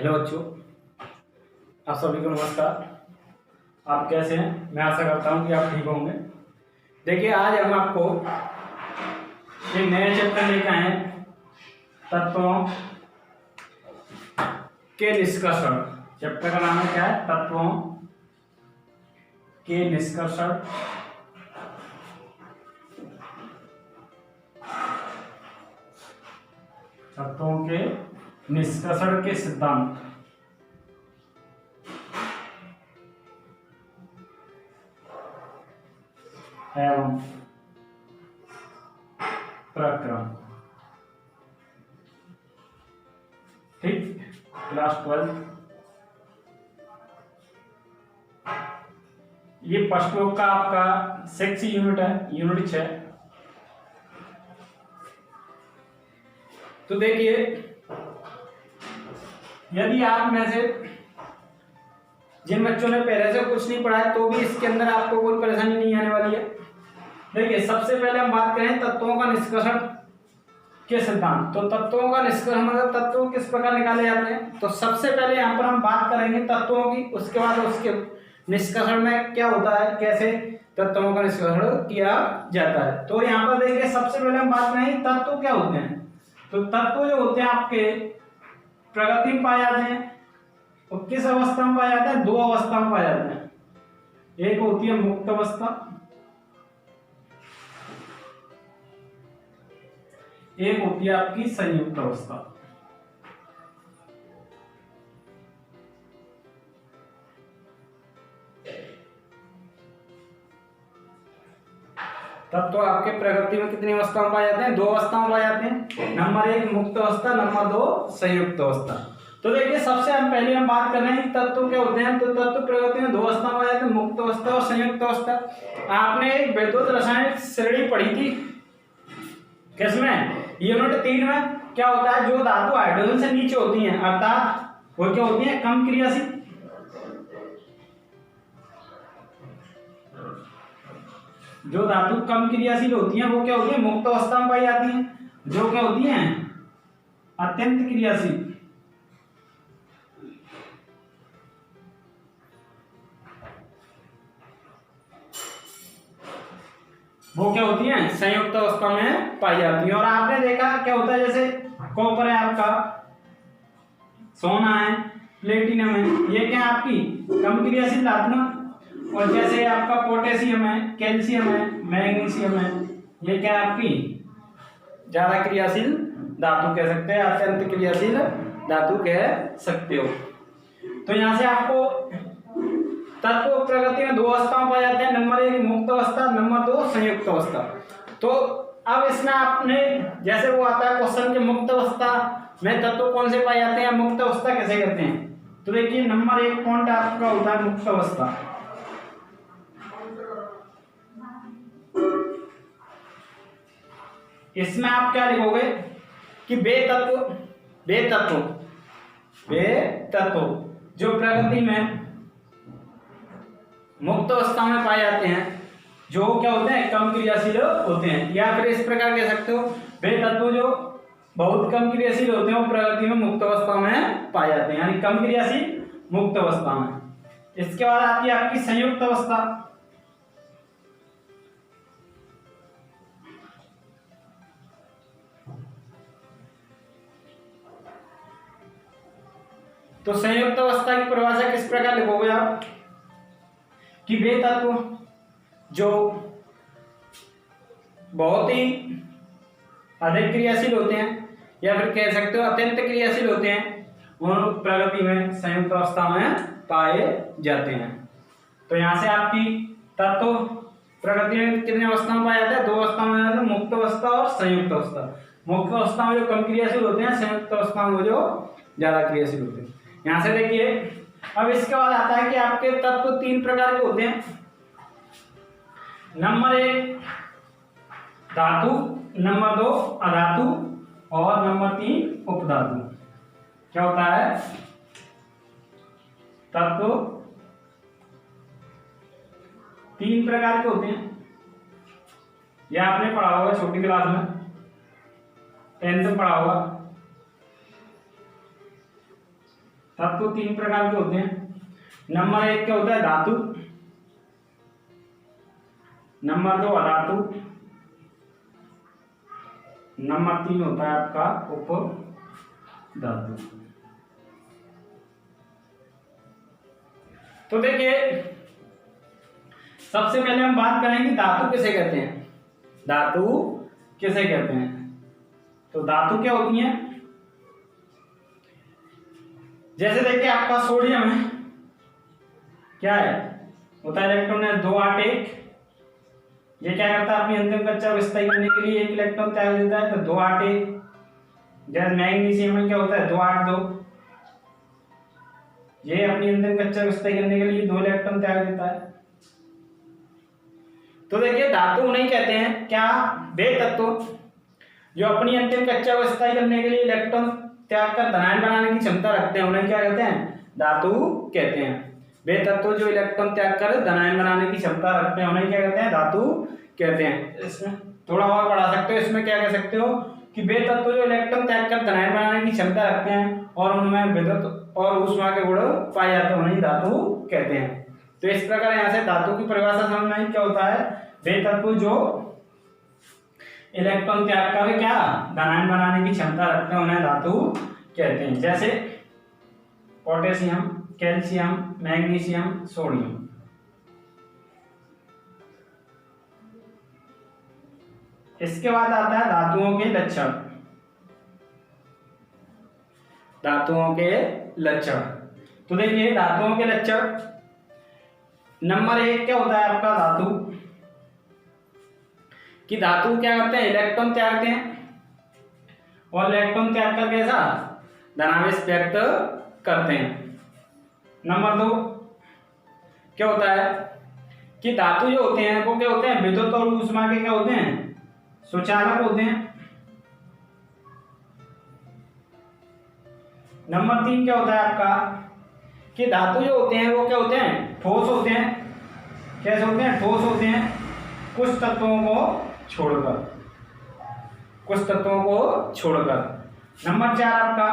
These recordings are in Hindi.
हेलो बच्चों, आप सभी को नमस्कार। आप कैसे हैं? मैं आशा करता हूं कि आप ठीक होंगे। देखिए, आज हम आपको एक नया चैप्टर लेकर आए हैं, तत्वों के निष्कर्षण। चैप्टर का नाम है क्या है? तत्वों के निष्कर्षण। तत्वों के निष्कर्षण के सिद्धांत एवं प्रक्रम। ठीक, क्लास 12। ये फर्स्ट बुक का आपका 6 यूनिट है, यूनिट 6। तो देखिए, यदि आप में से जिन बच्चों ने पहले से कुछ नहीं पढ़ा है तो भी इसके अंदर आपको कोई परेशानी नहीं आने वाली है। देखिए, सबसे पहले हम बात करें तत्वों का निष्कर्षण के सिद्धांत। तो तत्वों का निष्कर्षण मतलब तत्व किस प्रकार निकाले जाते हैं। तो सबसे पहले यहाँ पर हम बात करेंगे तत्वों की, उसके बाद उसके निष्कर्षण में क्या होता है, कैसे तत्वों का निष्कर्षण किया जाता है। तो यहाँ पर देखिए, सबसे पहले हम बात करेंगे तत्व क्या होते हैं। तो तत्व जो होते हैं आपके प्रगति में पाए जाते हैं। तो किस अवस्था में पाए जाते हैं? दो अवस्था में पाए जाते हैं। एक होती है मुक्त अवस्था, एक होती है आपकी संयुक्त अवस्था। तब तो आपके प्रगति में कितनी अवस्था में पाए जाते हैं? दो अवस्था में पाए जाते हैं। नंबर 1 मुक्त अवस्था, नंबर 2 संयुक्त अवस्था। तो देखिए, सबसे हम पहले हम बात कर रहे हैं तत्व क्या होते हैं। तो तत्व प्रगति में दो अवस्था में पाए जाते हैं, मुक्त अवस्था और संयुक्त अवस्था। आपने एक वैद्युत रासायनिक श्रेणी पढ़ी थी, किसमें? यूनिट 3 में। क्या होता है? जो धातु हाइड्रोजन से नीचे होती हैं, अर्थात वो क्या होती है? कम क्रियाशील। जो धातु कम क्रियाशील होती हैं वो क्या होती है? मुक्त अवस्था में पाई जाती हैं। जो क्या होती हैं? अत्यंत क्रियाशील, वो क्या होती हैं? संयुक्त अवस्था में पाई जाती हैं। और आपने देखा क्या होता है, जैसे कॉपर है आपका, सोना है, प्लेटिनम है, ये क्या है? आपकी कम क्रियाशील धातु। और जैसे आपका पोटेशियम है, कैल्शियम है, मैग्नीशियम है, ये क्या है? आपकी ज्यादा क्रियाशील धातु कह सकते हैं, अत्यंत क्रियाशील धातु कह सकते हो। तो यहां से आपको तत्व प्रगति में दो अवस्थाओं पाए जाते हैं। नंबर 1 मुक्त अवस्था, नंबर 2 संयुक्त अवस्था। तो अब इसमें आपने जैसे वो आता है क्वेश्चन के मुक्त अवस्था में तत्व कौन से पाए जाते हैं, मुक्त अवस्था कैसे करते हैं। तो देखिए, नंबर 1 पॉइंट आपका होता है मुक्त अवस्था। इसमें आप क्या लिखोगे कि वे तत्व जो प्रगति में मुक्त अवस्था में पाए जाते हैं, जो क्या होते हैं? कम क्रियाशील होते हैं। या फिर इस प्रकार कह सकते हो, वे तत्व जो बहुत कम क्रियाशील होते हैं वो प्रगति में मुक्त अवस्था में पाए जाते हैं, यानी कम क्रियाशील मुक्त अवस्था में। इसके बाद आती है आपकी संयुक्त अवस्था। तो संयुक्त अवस्था की परिभाषा किस प्रकार लिखोगे आप कि वे तत्व जो बहुत ही अधिक क्रियाशील होते हैं, या फिर कह सकते हो अत्यंत क्रियाशील होते हैं, वो प्रगति में संयुक्त अवस्था में पाए जाते हैं। तो यहां से आपकी तत्व प्रगति में कितने अवस्था में पाया जाता है? दो अवस्था में जाता है, मुक्त अवस्था और संयुक्त अवस्था। मुक्त अवस्था में जो कम क्रियाशील होते हैं, संयुक्त अवस्था में जो ज्यादा क्रियाशील होते हैं। यहां से देखिए, अब इसके बाद आता है कि आपके तत्व 3 प्रकार के होते हैं। नंबर 1 धातु, नंबर 2 अधातु और नंबर 3 उपधातु। क्या होता है? तत्व 3 प्रकार के होते हैं। यह आपने पढ़ा होगा छोटी क्लास में, 10th में पढ़ा होगा। तत्व तीन प्रकार के होते हैं। नंबर एक क्या होता है? धातु। नंबर दो अधातु। नंबर तीन होता है आपका उपधातु। तो देखिए, सबसे पहले हम बात करेंगे धातु किसे कहते हैं। धातु किसे कहते हैं? तो धातु क्या होती है? जैसे देखिए आपका सोडियम है, क्या है? होता है इलेक्ट्रॉन है 2 8 1। ये क्या करता है? अपनी अंतिम कक्षा को स्थायी करने के लिए एक इलेक्ट्रॉन त्याग देता है, तो 2 8 1। जैसे मैग्नीशियम में क्या होता है? 2 8 2। ये अपनी अंतिम कक्षा को स्थायी करने के लिए 2 इलेक्ट्रॉन त्याग देता है। तो देखिए, धातु उन्हें कहते हैं क्या? वे तत्व जो अपनी अंतिम कक्षा को स्थायी करने के लिए इलेक्ट्रॉन त्याग कर धनायन बनाने की क्षमता रखते हैं, उन्हें क्या कहते हैं? धातु कहते हैं। वे तत्व जो इलेक्ट्रॉन त्याग कर धनायन बनाने की क्षमता रखते हैं, उन्हें क्या कहते हैं? धातु कहते हैं। इसमें थोड़ा और बढ़ा सकते हो, इसमें क्या कह सकते हो कि वे तत्व जो इलेक्ट्रॉन त्याग कर धनायन बनाने की क्षमता रखते हैं और उनमें विद्युत और ऊष्मा के गुण पाए जाते हैं, उन्हें धातु कहते हैं। तो इस प्रकार यहाँ से धातु की परिभाषा समझ में क्या होता है? वे तत्व जो इलेक्ट्रॉन त्याग कर क्या धनायन बनाने की क्षमता रखते हैं, उन्हें धातु कहते हैं। जैसे पोटेशियम, कैल्शियम, मैग्नीशियम, सोडियम। इसके बाद आता है धातुओं के लक्षण। धातुओं के लक्षण, तो देखिए धातुओं के लक्षण। नंबर एक क्या होता है आपका? धातु कि धातु क्या करते हैं? इलेक्ट्रॉन त्यागते हैं और इलेक्ट्रॉन त्याग कर कैसा धनावेश व्यक्त करते हैं। नंबर दो क्या होता है कि धातु जो होते हैं वो क्या होते हैं? विद्युत और ऊष्मा के क्या होते हैं? सुचालक होते हैं। नंबर तीन क्या होता है आपका कि धातु जो होते हैं वो क्या होते हैं? ठोस होते हैं। कैसे होते हैं? ठोस होते हैं, कुछ तत्वों को छोड़कर, कुछ तत्वों को छोड़कर। नंबर चार आपका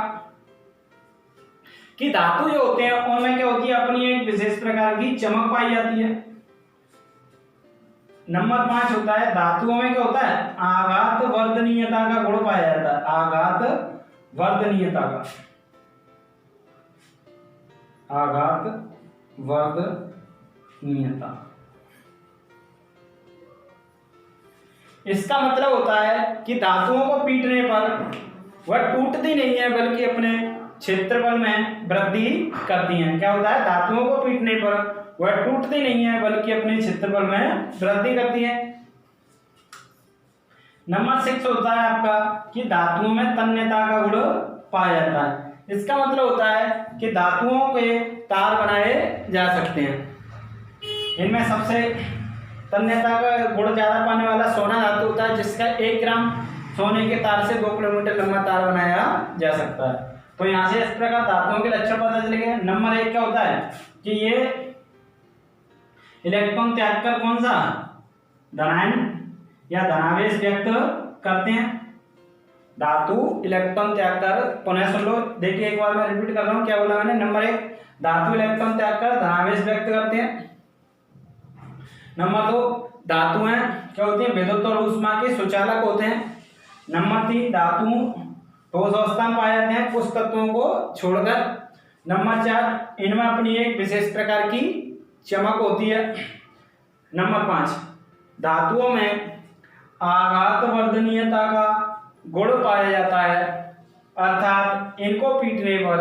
कि धातु जो होते हैं उनमें क्या होती है? अपनी एक विशेष प्रकार की चमक पाई जाती है। नंबर पांच होता है धातुओं में क्या होता है? आघात वर्धनीयता का गुण पाया जाता है। आघात वर्धनीयता का, आघात वर्धनीयता। इसका मतलब होता है कि धातुओं को पीटने पर वह टूटती नहीं है बल्कि अपने क्षेत्रफल में वृद्धि करती हैं। क्या होता है? धातुओं को पीटने पर वह टूटती नहीं है बल्कि अपने क्षेत्रफल में वृद्धि करती है। नंबर 6 होता है आपका कि धातुओं में तन्यता का गुण पाया जाता है। इसका मतलब होता है कि धातुओं के तार बनाए जा सकते हैं। इनमें सबसे तन्यता का गुण ज्यादा पाने वाला सोना धातु होता है, जिसका 1 ग्राम सोने के तार से 2 किलोमीटर लंबा तार बनाया जा सकता है। तो यहाँ से इस प्रकार धातुओं के लक्षण पता चले गए। नंबर 1 क्या होता है कि ये इलेक्ट्रॉन त्याग कर कौन सा धनायन या धनावेश व्यक्त करते हैं। धातु इलेक्ट्रॉन त्याग कर, पुनः सुन लो, देखिए एक बार मैं रिपीट कर रहा हूं क्या बोला मैंने। नंबर 1 धातु इलेक्ट्रॉन त्याग कर धनावेश व्यक्त करते हैं। नंबर 2 धातुएं क्या होती हैं? विद्युत और ऊष्मा के सुचालक होते हैं। नंबर 3 धातु ठोस अवस्था में पाए जाते हैं कुछ तत्वों को छोड़कर। नंबर 4 इनमें अपनी एक विशेष प्रकार की चमक होती है। नंबर 5 धातुओं में आघात वर्धनीयता का गुण पाया जाता है, अर्थात इनको पीटने पर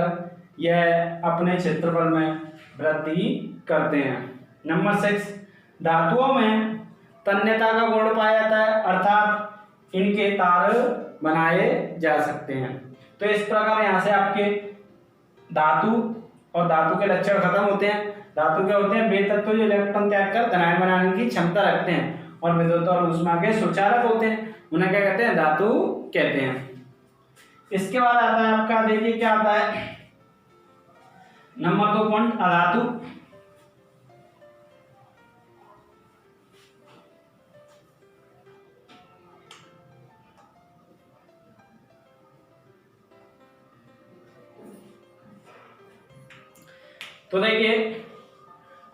यह अपने क्षेत्रफल में वृद्धि करते हैं। नंबर 6 धातुओं में तन्यता का गुण पाया जाता है, अर्थात इनके तार बनाए जा सकते हैं। तो इस प्रकार यहाँ से आपके धातु और धातु के लक्षण खत्म होते हैं। धातु क्या होते हैं? वे तत्व जो इलेक्ट्रॉन त्याग कर धनायन बनाने की क्षमता रखते हैं और विद्युत और ऊष्मा के सुचालक होते हैं, उन्हें क्या कहते हैं? धातु कहते हैं। इसके बाद आता है आपका, देखिए क्या आता है नंबर 2 पॉइंट अधातु। तो देखिए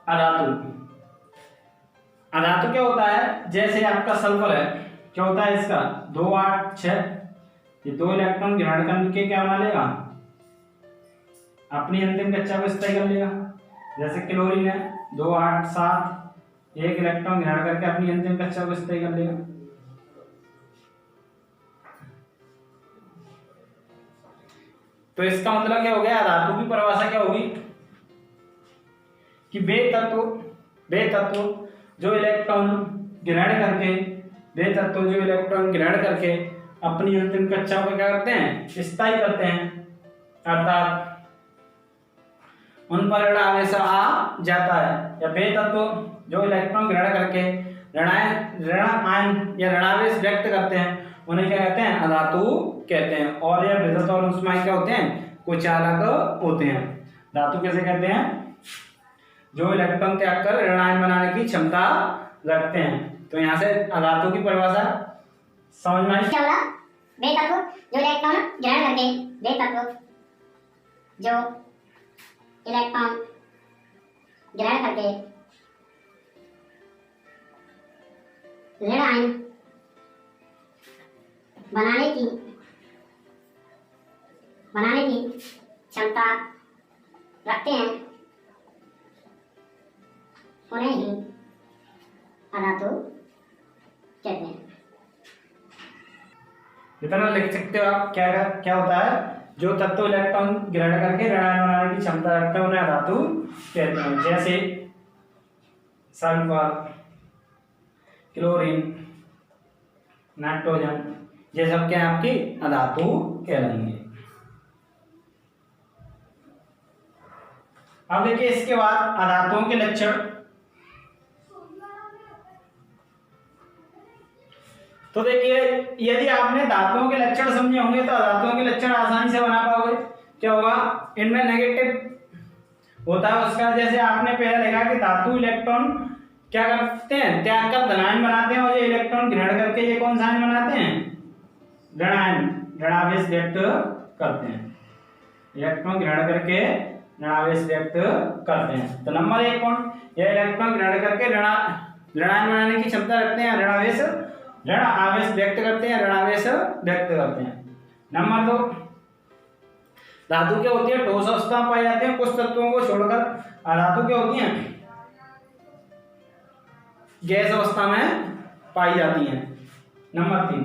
अधातु, अधातु क्या होता है, जैसे आपका सल्फर है, क्या होता है इसका 2 8 6, ये 2 इलेक्ट्रॉन ग्रहण करके क्या बना लेगा, अपनी अंतिम कक्षा को स्थायी कर लेगा। जैसे क्लोरीन है 2 8 7, 1 इलेक्ट्रॉन ग्रहण करके अपनी अंतिम कक्षा को स्थायी कर लेगा। तो इसका मतलब क्या हो गया, धातु की परिभाषा क्या होगी कि वे तत्व जो इलेक्ट्रॉन ग्रहण करके अपनी अंतिम कक्षा को क्या करते हैं, स्थायी करते हैं, अर्थात उन पर ऋण आवेश आ जाता है। या वे तत्व जो इलेक्ट्रॉन ग्रहण करके ऋण आयन या ऋणावेश व्यक्त करते हैं उन्हें क्या कहते हैं, अधातु कहते हैं। और यह विद्युत और ऊष्मायन क्या होते हैं, कुचालक होते हैं। धातु कैसे कहते हैं, जो इलेक्ट्रॉन त्याग कर ऋण आयन बनाने की क्षमता रखते हैं। तो यहाँ से अधातु की परिभाषा समझ में आई। क्या होगा, वे तत्व जो इलेक्ट्रॉन ग्रहण करके, वे तत्व जो इलेक्ट्रॉन ग्रहण करके ऋण आयन बनाने की क्षमता रखते हैं, उन्हें ही अधातु कहते हैं। इतना लिख सकते हो आप, क्या क्या होता है, जो तत्व इलेक्ट्रॉन ग्रहण करके ऋण आयन बनाने की क्षमता रखते हैं उन्हें अधातु कहते हैं। जैसे सल्फर, क्लोरीन, नाइट्रोजन, ये सब क्या आपकी अधातु कहलाएंगे। अब देखिए इसके बाद अधातुओं के लक्षण। तो देखिए यदि आपने धातुओं के लक्षण समझे होंगे तो अधातुओं के लक्षण आसानी से बना पाओगे। क्या होगा, इनमें नेगेटिव होता है उसका, जैसे आपने पहले लिखा कि धातु इलेक्ट्रॉन क्या करते हैं, त्याग कर धनायन बनाते हैं, और ये इलेक्ट्रॉन ग्रहण करके ये कौन सा आयन बनाते हैं, ऋणायन, ऋणावेश व्यक्त करते हैं। इलेक्ट्रॉन ग्रहण करके ऋणावेश व्यक्त करते हैं। तो नंबर 1 पॉइंट, यह इलेक्ट्रॉन ग्रहण करके ऋणायन बनाने की क्षमता रखते हैं, ऋण आवेश व्यक्त करते हैं, ऋणावेश व्यक्त करते हैं। नंबर 2, धातु क्या होती है, ठोस अवस्था में पाई जाते हैं, कुछ तत्वों को छोड़कर। अधातु क्या होती है, गैस अवस्था में पाई जाती हैं। नंबर 3,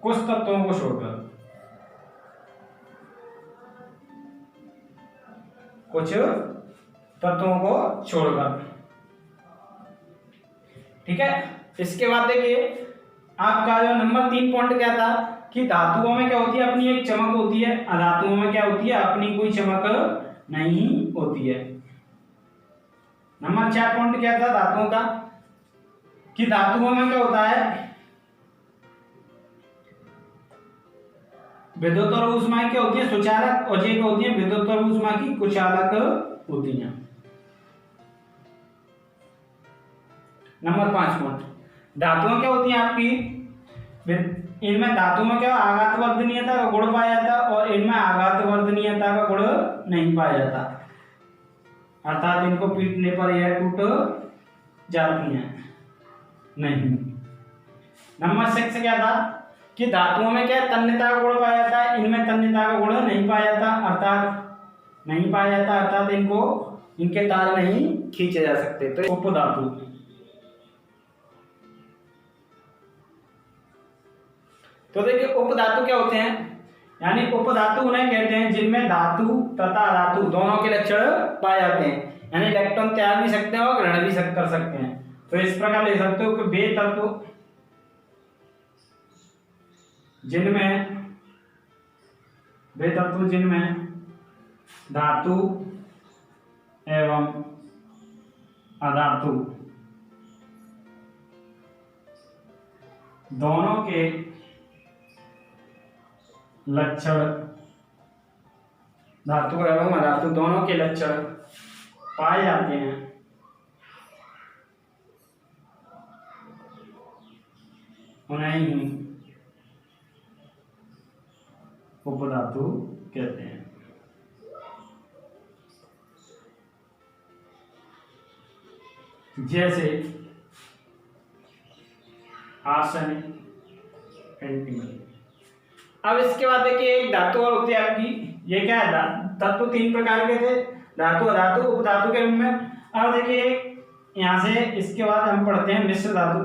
कुछ तत्वों को छोड़कर, कुछ तत्वों को छोड़कर, ठीक है। इसके बाद देखिए आपका जो नंबर 3 पॉइंट क्या था कि धातुओं में क्या होती है, अपनी एक चमक होती है, अधातुओं में क्या होती है, अपनी कोई चमक नहीं होती है। नंबर 4 पॉइंट क्या था धातुओं का, कि धातुओं में क्या होता है, विद्युत और ऊष्मा क्या होती है, सुचालक, और ये क्या होती है, विद्युत और ऊष्मा की कुचालक होती है। नंबर 5 पॉइंट, धातुएं क्या होती हैं आपकी, इनमें धातु में क्या आघात वर्धनीयता का गुण पाया जाता है और इनमें आघात वर्धनीयता का गुण नहीं पाया जाता, अर्थात इनको पीटने पर यह टूट जाती हैं नहीं। नंबर 6 क्या था कि धातुओं में क्या तन्यता का गुण पाया जाता है, इनमें तन्यता का गुण नहीं पाया जाता, अर्थात इनको इनके तार नहीं खींचे जा सकते। तो उपधातु, तो देखिए उपधातु क्या होते हैं, यानी उपधातु उन्हें कहते हैं जिनमें धातु तथा अधातु दोनों के लक्षण पाए जाते हैं, यानी इलेक्ट्रॉन त्याग भी सकते हैं और ग्रहण भी कर सकते हैं। तो इस प्रकार ले सकते हो कि वे तत्व जिनमें धातु एवं अधातु दोनों के लक्षण, धातु एवं अधातु दोनों के लक्षण पाए जाते हैं, उन्हें ही उपधातु कहते हैं। जैसे आर्सेनिक, एंटीमनी। अब इसके बाद देखिए एक धातु और होती है आपकी, ये क्या है, तत्व 3 प्रकार के थे, धातु, अधातु, उपधातु के रूप में। अब देखिए यहां से इसके बाद हम पढ़ते हैं मिश्र धातु।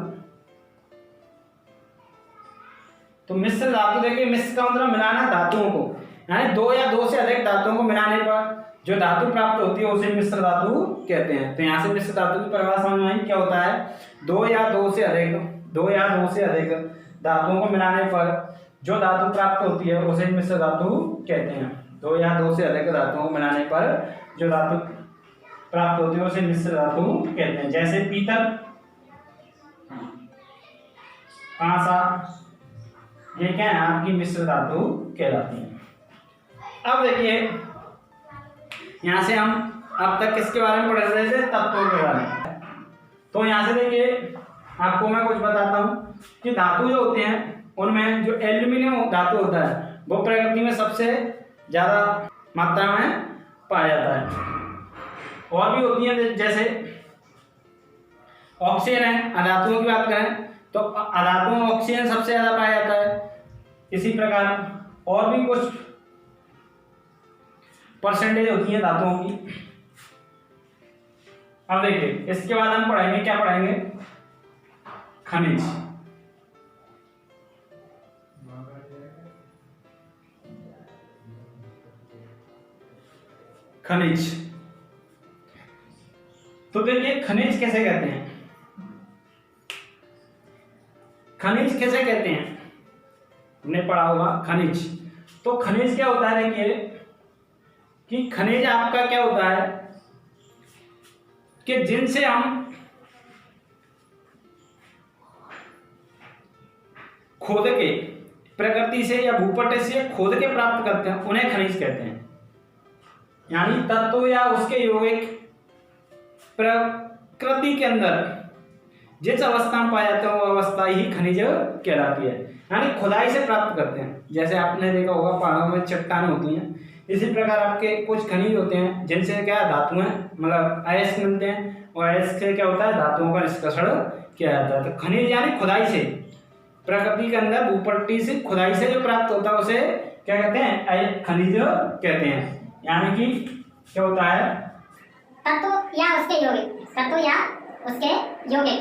तो मिश्र धातु देखिए, मिश्र का मतलब मिलाना धातुओं को, यानी 2 या 2 से अधिक धातुओं को मिलाने पर जो धातु प्राप्त होती है उसे मिश्र धातु कहते हैं। तो यहाँ से मिश्र धातु की परिभाषा समझ में आई, क्या होता है, 2 या 2 से अधिक धातुओं को मिलाने पर जो धातु प्राप्त होती है उसे मिश्र धातु कहते हैं। 2 या 2 से अधिक धातुओं को मिलाने पर जो धातु प्राप्त होती है उसे मिश्र धातु कहते हैं। जैसे पीतल, कांसा, ये क्या है, आपकी मिश्र धातु कहलाती है। अब देखिए यहां से हम अब तक किसके बारे में पढ़ रहे थे, तत्वों के बारे में। तो यहां से देखिए आपको मैं कुछ बताता हूं कि धातु जो होते हैं उनमें जो एल्यूमिनियम धातु होता है वो प्रकृति में सबसे ज्यादा मात्रा में पाया जाता है। और भी होती हैं जैसे ऑक्सीजन है, अधातुओं की बात करें तो अधातुओं में ऑक्सीजन सबसे ज्यादा पाया जाता है। इसी प्रकार और भी कुछ परसेंटेज होती है धातुओं की। अब देखिए इसके बाद हम पढ़ेंगे, क्या पढ़ेंगे, खनिज। खनिज तो देखिए खनिज कैसे कहते हैं, खनिज कैसे कहते हैं, हमने पढ़ा होगा खनिज। तो खनिज क्या होता है, देखिए कि खनिज आपका क्या होता है कि जिनसे हम खोद के, प्रकृति से या भूपटल से खोद के प्राप्त करते हैं उन्हें खनिज कहते हैं। यानी तत्व या उसके यौगिक प्रकृति के अंदर जिस अवस्था में पाया जाता है वो अवस्था ही खनिज कहलाती है, यानी खुदाई से प्राप्त करते हैं। जैसे आपने देखा होगा पहाड़ों में चट्टान होती हैं, इसी प्रकार आपके कुछ खनिज होते हैं जिनसे क्या धातुएं मतलब अयस्क मिलते हैं, और अयस्क से क्या होता है, धातुओं का निष्कर्षण किया जाता है। तो खनिज यानी खुदाई से, प्रकृति के अंदर भूपट्टी से खुदाई से जो प्राप्त होता है उसे क्या कहते हैं, खनिज कहते हैं। यानी कि क्या होता है, तत्व या उसके यौगिक, तत्व या उसके यौगिक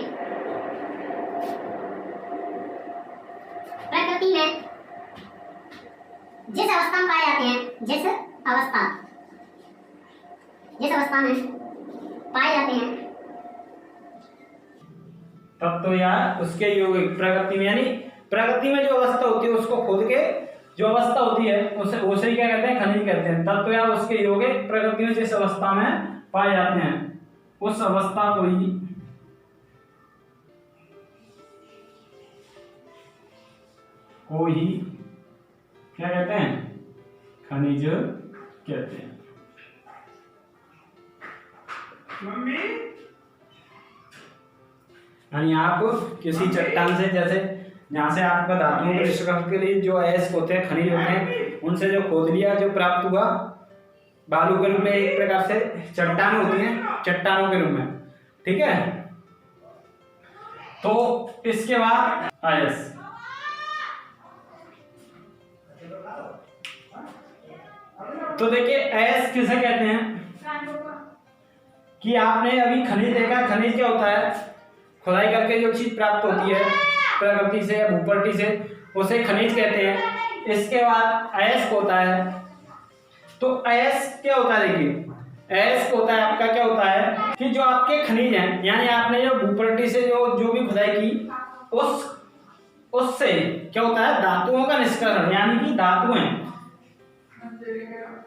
प्रकृति में जिस अवस्था में पाए जाते हैं, जिस अवस्था में पाए जाते हैं, तत्व या उसके यौगिक प्रकृति में, यानी प्रकृति में जो अवस्था होती है उसको खोद के जो अवस्था होती है उसे क्या कहते हैं, खनिज कहते हैं। तत्व या उसके यौगिक प्रकृति में जिस अवस्था में पाए जाते हैं उस अवस्था को ही क्या कहते हैं, खनिज कहते हैं। यानी आप किसी चट्टान से, जैसे जहाँ से आपका धातुओं के निष्कर्षण के लिए जो अयस्क होते हैं, खनिज होते हैं, उनसे जो खोद लिया, जो प्राप्त हुआ बालू के रूप में, एक प्रकार से चट्टान होती हैं, चट्टानों के रूप में, ठीक है। तो इसके बाद अयस्क, तो देखिए अयस्क किसे कहते हैं कि आपने अभी खनिज देखा, खनिज क्या होता है, खुदाई करके जो चीज प्राप्त होती है प्रकृति से या भूपट्टी से उसे खनिज कहते हैं। इसके बाद अयस्क होता है। तो अयस्क क्या होता है, देखिए अयस्क होता है आपका क्या होता है कि जो आपके खनिज हैं, यानी आपने जो भूपट्टी से जो भी खुदाई की उससे क्या होता है, धातुओं का निष्कर्षण, यानी कि धातुएं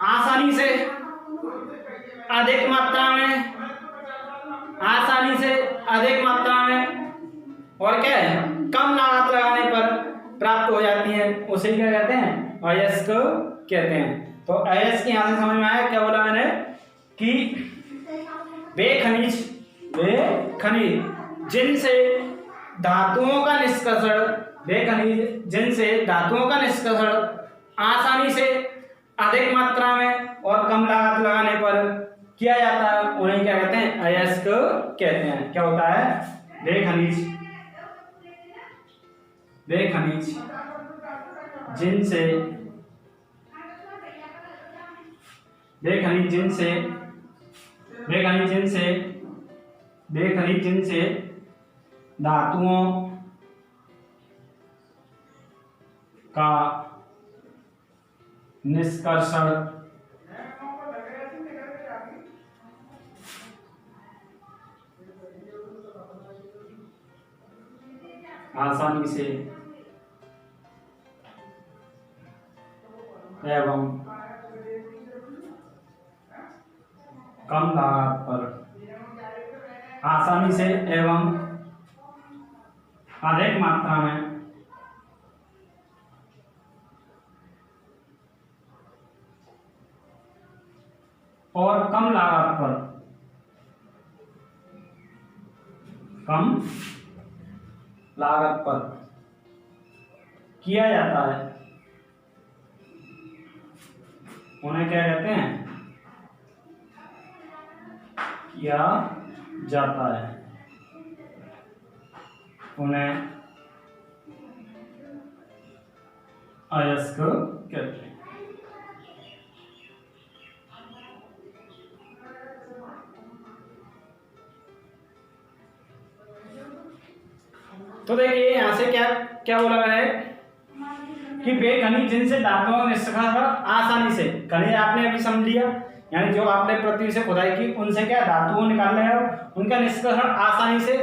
आसानी से अधिक मात्रा में और क्या है, कम लागत लगाने पर प्राप्त हो जाती है, उसे क्या कहते हैं, अयस्क कहते हैं। तो अयस्क यहाँ से समझ में आया, क्या बोला मैंने कि वे खनिज जिनसे धातुओं का निष्कर्षण आसानी से अधिक मात्रा में और कम लागत लगाने पर किया जाता है उन्हें क्या कहते हैं? अयस्क कहते हैं। क्या होता है? वे खनिज जिनसे धातुओं का निष्कर्षण आसानी से एवं कम लागत पर आसानी से एवं अधिक मात्रा में और कम लागत पर किया जाता है उन्हें क्या कहते हैं? किया जाता है उन्हें अयस्क कहते हैं। तो देखिए यहां से क्या क्या बोला गया है कि वे खनिज जिनसे धातुओं का निष्कर्षण आसानी से, खनिज आपने अभी समझ लिया, यानी जो आपने पृथ्वी से खुदाई की उनसे क्या धातुओं निकाल रहे हो, उनका निष्कर्षण आसानी से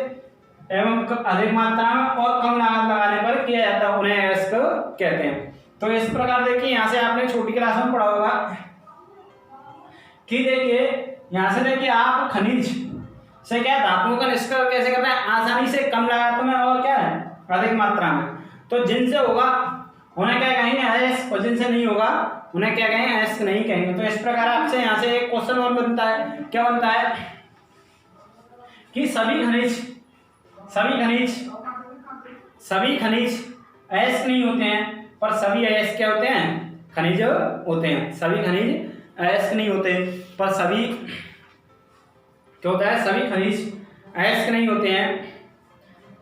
एवं अधिक मात्रा में और कम लागत लगाने पर किया जाता है उन्हें अयस्क कहते हैं। तो इस प्रकार देखिए यहां से आपने छोटी क्लास में पढ़ा होगा कि देखिए यहां से देखिए आप खनिज से क्या धातुओं का निष्कर्षण कैसे करना है? आसानी से कम लागत में और क्या है? अधिक मात्रा में। तो जिनसे होगा उन्हें क्या कहेंगे? अयस्क, और जिनसे नहीं होगा उन्हें क्या कहेंगे? अयस्क नहीं कहेंगे। तो इस प्रकार आपसे यहाँ से एक क्वेश्चन और बनता है। क्या बनता है कि सभी खनिज अयस्क नहीं होते हैं, पर सभी अयस्क क्या होते हैं? खनिज होते हैं। सभी खनिज अयस्क नहीं होते, पर सभी क्या होता है? सभी खनिज अयस्क नहीं होते हैं,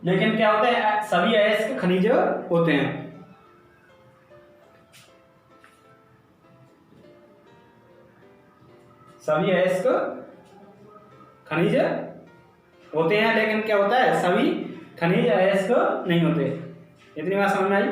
लेकिन क्या होता है? सभी अयस्क खनिज होते हैं। सभी अयस्क खनिज होते हैं, लेकिन क्या होता है? सभी खनिज अयस्क नहीं होते। इतनी बात समझ में आई?